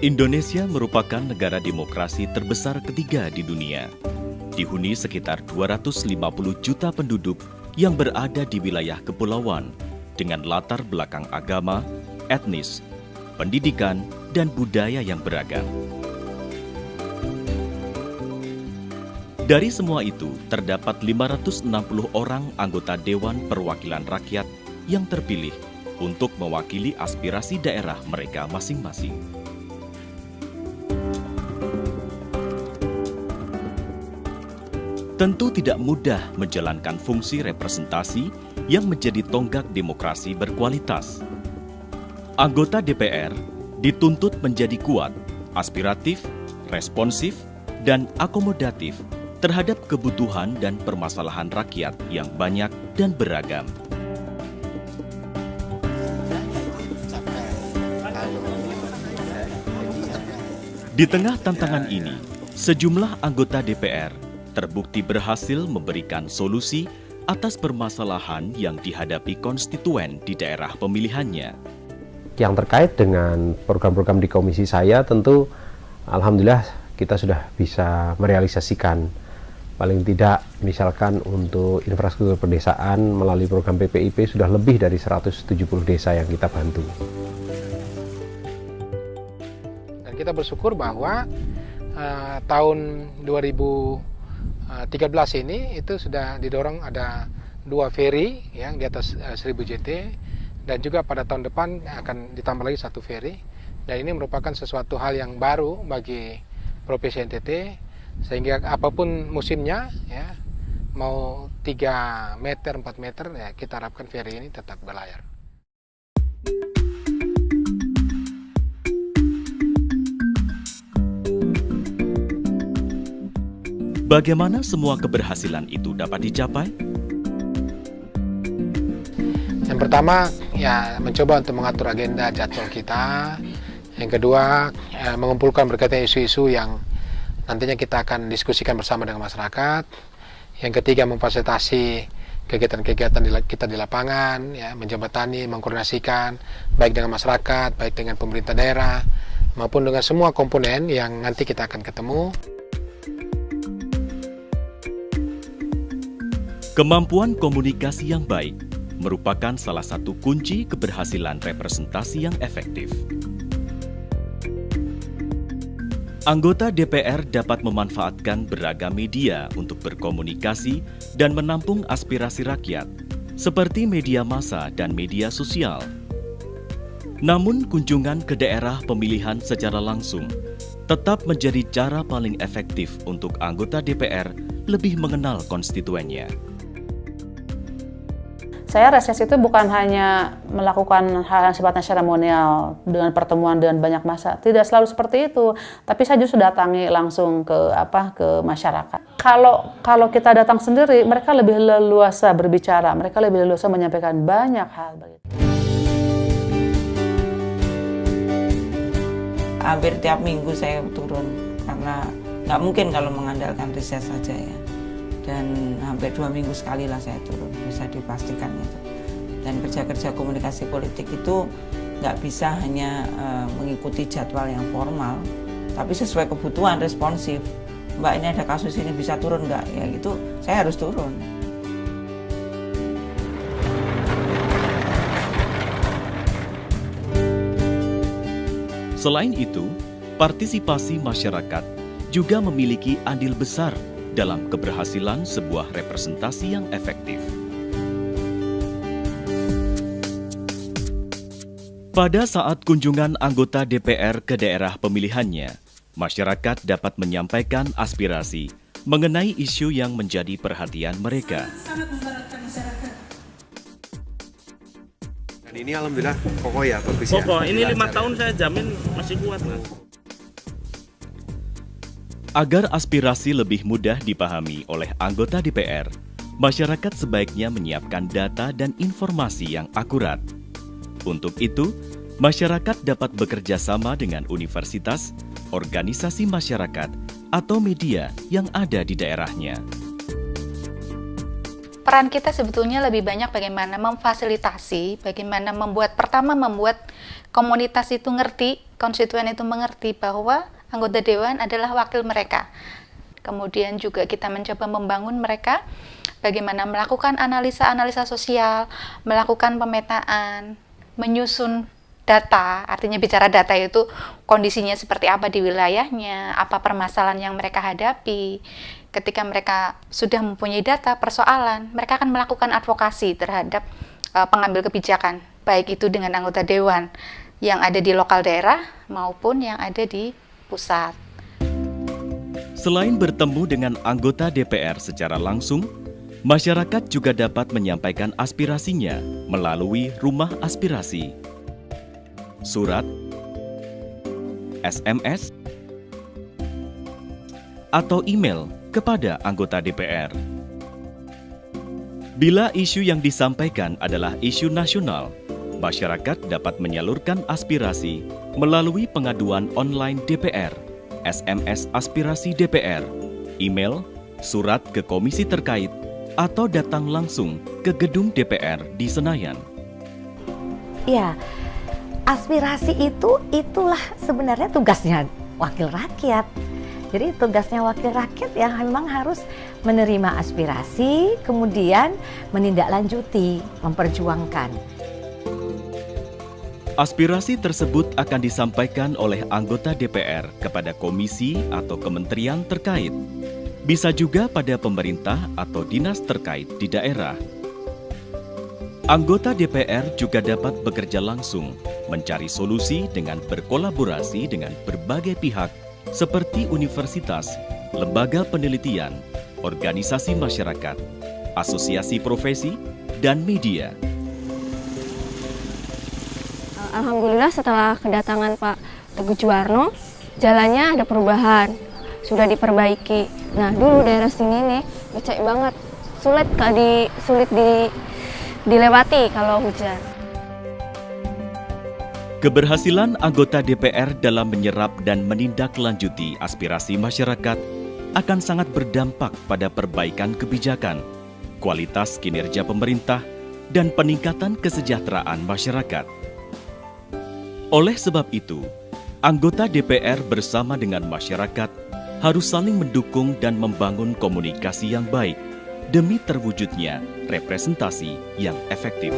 Indonesia merupakan negara demokrasi terbesar ketiga di dunia. Dihuni sekitar 250 juta penduduk yang berada di wilayah kepulauan dengan latar belakang agama, etnis, pendidikan, dan budaya yang beragam. Dari semua itu, terdapat 560 orang anggota Dewan Perwakilan Rakyat yang terpilih untuk mewakili aspirasi daerah mereka masing-masing. Tentu tidak mudah menjalankan fungsi representasi yang menjadi tonggak demokrasi berkualitas. Anggota DPR dituntut menjadi kuat, aspiratif, responsif, dan akomodatif terhadap kebutuhan dan permasalahan rakyat yang banyak dan beragam. Di tengah tantangan ini, sejumlah anggota DPR terbukti berhasil memberikan solusi atas permasalahan yang dihadapi konstituen di daerah pemilihannya. Yang terkait dengan program-program di komisi saya, tentu alhamdulillah kita sudah bisa merealisasikan. Paling tidak misalkan untuk infrastruktur pedesaan melalui program PPIP sudah lebih dari 170 desa yang kita bantu. Dan kita bersyukur bahwa tahun 2013 ini itu sudah didorong ada 2 ferry yang di atas 1000 JT, dan juga pada tahun depan akan ditambah lagi 1 ferry, dan ini merupakan sesuatu hal yang baru bagi Provinsi NTT, sehingga apapun musimnya ya, mau 3 meter 4 meter ya, kita harapkan ferry ini tetap berlayar. Bagaimana semua keberhasilan itu dapat dicapai? Yang pertama, ya mencoba untuk mengatur agenda jadwal kita. Yang kedua, mengumpulkan berkaitan isu-isu yang nantinya kita akan diskusikan bersama dengan masyarakat. Yang ketiga, memfasilitasi kegiatan-kegiatan kita di lapangan, ya, menjembatani, mengkoordinasikan baik dengan masyarakat, baik dengan pemerintah daerah, maupun dengan semua komponen yang nanti kita akan ketemu. Kemampuan komunikasi yang baik merupakan salah satu kunci keberhasilan representasi yang efektif. Anggota DPR dapat memanfaatkan beragam media untuk berkomunikasi dan menampung aspirasi rakyat, seperti media massa dan media sosial. Namun, kunjungan ke daerah pemilihan secara langsung tetap menjadi cara paling efektif untuk anggota DPR lebih mengenal konstituennya. Saya reses itu bukan hanya melakukan hal yang sifatnya seremonial dengan pertemuan dengan banyak massa, tidak selalu seperti itu. Tapi saya justru datangi langsung ke masyarakat. Kalau kita datang sendiri, mereka lebih leluasa berbicara, mereka lebih leluasa menyampaikan banyak hal begitu. Hampir tiap minggu saya turun karena nggak mungkin kalau mengandalkan reses saja ya. Dan hampir 2 minggu sekali lah saya turun, bisa dipastikan itu. Dan kerja-kerja komunikasi politik itu nggak bisa hanya mengikuti jadwal yang formal, tapi sesuai kebutuhan, responsif. Mbak, ini ada kasus ini, bisa turun nggak? Ya gitu, saya harus turun. Selain itu, partisipasi masyarakat juga memiliki andil besar dalam keberhasilan sebuah representasi yang efektif. Pada saat kunjungan anggota DPR ke daerah pemilihannya, masyarakat dapat menyampaikan aspirasi mengenai isu yang menjadi perhatian mereka. Dan ini alhamdulillah kokoh ya, bagus ya. Kokoh, ini 5 tahun saya jamin masih kuat, Mas. Agar aspirasi lebih mudah dipahami oleh anggota DPR, masyarakat sebaiknya menyiapkan data dan informasi yang akurat. Untuk itu, masyarakat dapat bekerja sama dengan universitas, organisasi masyarakat, atau media yang ada di daerahnya. peran kita sebetulnya lebih banyak bagaimana memfasilitasi, bagaimana membuat komunitas itu ngerti, konstituen itu mengerti bahwa anggota dewan adalah wakil mereka. Kemudian juga kita mencoba membangun mereka bagaimana melakukan analisa sosial, melakukan pemetaan, menyusun data, artinya bicara data itu kondisinya seperti apa di wilayahnya, apa permasalahan yang mereka hadapi. Ketika mereka sudah mempunyai data persoalan, mereka akan melakukan advokasi terhadap pengambil kebijakan, baik itu dengan anggota dewan yang ada di lokal daerah maupun yang ada di pusat. Selain bertemu dengan anggota DPR secara langsung, masyarakat juga dapat menyampaikan aspirasinya melalui rumah aspirasi, surat, SMS, atau email kepada anggota DPR. Bila isu yang disampaikan adalah isu nasional, masyarakat dapat menyalurkan aspirasi melalui pengaduan online DPR, SMS aspirasi DPR, email, surat ke komisi terkait, atau datang langsung ke gedung DPR di Senayan. Ya, aspirasi itulah sebenarnya tugasnya wakil rakyat. Jadi tugasnya wakil rakyat yang memang harus menerima aspirasi, kemudian menindaklanjuti, memperjuangkan. Aspirasi tersebut akan disampaikan oleh anggota DPR kepada komisi atau kementerian terkait. Bisa juga pada pemerintah atau dinas terkait di daerah. Anggota DPR juga dapat bekerja langsung, mencari solusi dengan berkolaborasi dengan berbagai pihak seperti universitas, lembaga penelitian, organisasi masyarakat, asosiasi profesi, dan media. Alhamdulillah setelah kedatangan Pak Teguh Juwarno, jalannya ada perubahan, sudah diperbaiki. Nah dulu daerah sini nih becek banget, sulit dilewati kalau hujan. Keberhasilan anggota DPR dalam menyerap dan menindaklanjuti aspirasi masyarakat akan sangat berdampak pada perbaikan kebijakan, kualitas kinerja pemerintah, dan peningkatan kesejahteraan masyarakat. Oleh sebab itu, anggota DPR bersama dengan masyarakat harus saling mendukung dan membangun komunikasi yang baik demi terwujudnya representasi yang efektif.